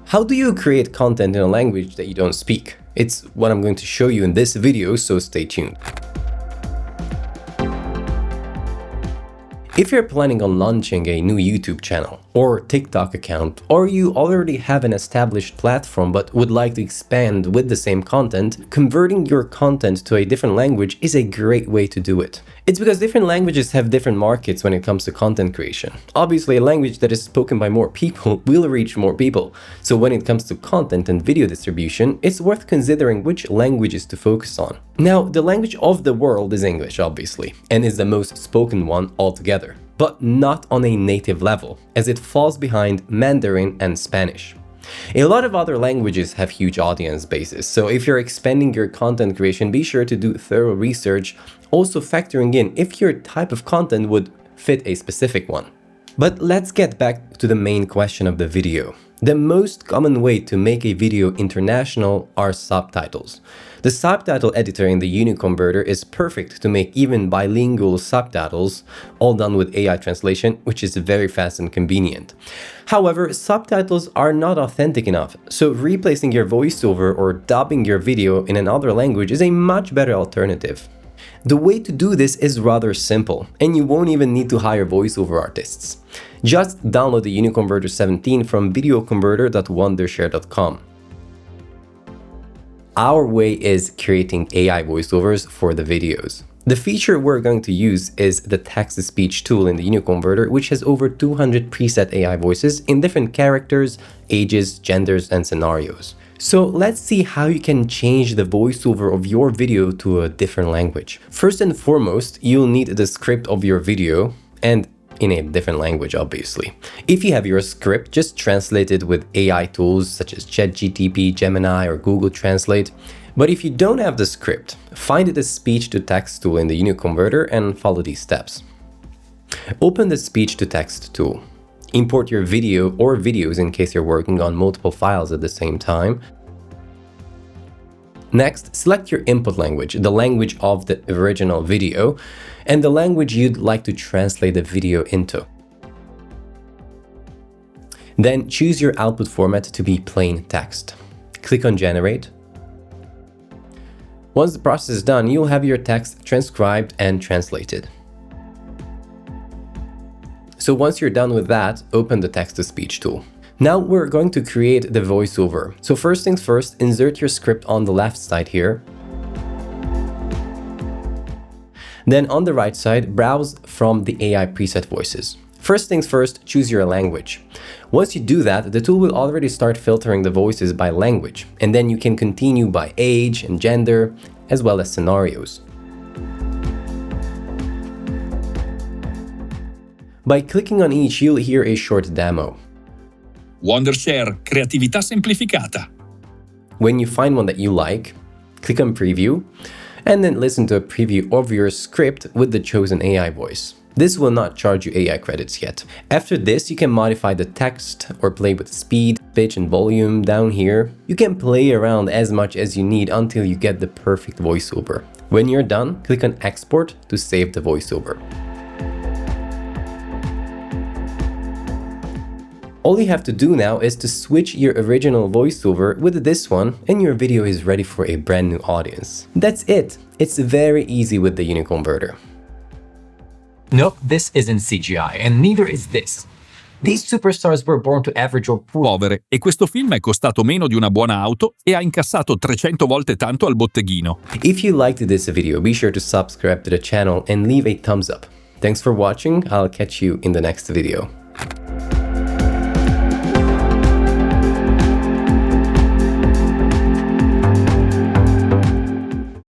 How do you create content in a language that you don't speak? It's what I'm going to show you in this video, so stay tuned. If you're planning on launching a new YouTube channel or TikTok account, or you already have an established platform but would like to expand with the same content, converting your content to a different language is a great way to do it. It's because different languages have different markets when it comes to content creation. Obviously, a language that is spoken by more people will reach more people. So when it comes to content and video distribution, it's worth considering which languages to focus on. Now, the language of the world is English, obviously, and is the most spoken one altogether, but not on a native level, as it falls behind Mandarin and Spanish. A lot of other languages have huge audience bases, so if you're expanding your content creation, be sure to do thorough research, also factoring in if your type of content would fit a specific one. But let's get back to the main question of the video. The most common way to make a video international are subtitles. The subtitle editor in the UniConverter is perfect to make even bilingual subtitles, all done with AI translation, which is very fast and convenient. However, subtitles are not authentic enough, so replacing your voiceover or dubbing your video in another language is a much better alternative. The way to do this is rather simple, and you won't even need to hire voiceover artists. Just download the UniConverter 17 from videoconverter.wondershare.com. Our way is creating AI voiceovers for the videos. The feature we're going to use is the text-to-speech tool in the UniConverter, which has over 200 preset AI voices in different characters, ages, genders, and scenarios. So let's see how you can change the voiceover of your video to a different language. First and foremost, you'll need the script of your video, and in a different language, obviously. If you have your script, just translate it with AI tools such as ChatGPT, Gemini, or Google Translate. But if you don't have the script, find the speech-to-text tool in the UniConverter and follow these steps. Open the speech-to-text tool. Import your video or videos in case you're working on multiple files at the same time. Next, select your input language, the language of the original video, and the language you'd like to translate the video into. Then choose your output format to be plain text. Click on Generate. Once the process is done, you'll have your text transcribed and translated. So once you're done with that, open the text-to-speech tool. Now we're going to create the voiceover. So first things first, insert your script on the left side here. Then on the right side, browse from the AI preset voices. First things first, choose your language. Once you do that, the tool will already start filtering the voices by language, and then you can continue by age and gender, as well as scenarios. By clicking on each, you'll hear a short demo. Wondershare, creatività semplificata. When you find one that you like, click on Preview, and then listen to a preview of your script with the chosen AI voice. This will not charge you AI credits yet. After this, you can modify the text or play with speed, pitch, and volume down here. You can play around as much as you need until you get the perfect voiceover. When you're done, click on Export to save the voiceover. All you have to do now is to switch your original voiceover with this one, and your video is ready for a brand new audience. That's it. It's very easy with the UniConverter. Nope, this isn't CGI, and neither is this. These superstars were born to average or Povere, e questo film è costato meno di una buona auto e ha incassato 300 volte tanto al botteghino. If you liked this video, be sure to subscribe to the channel and leave a thumbs up. Thanks for watching. I'll catch you in the next video.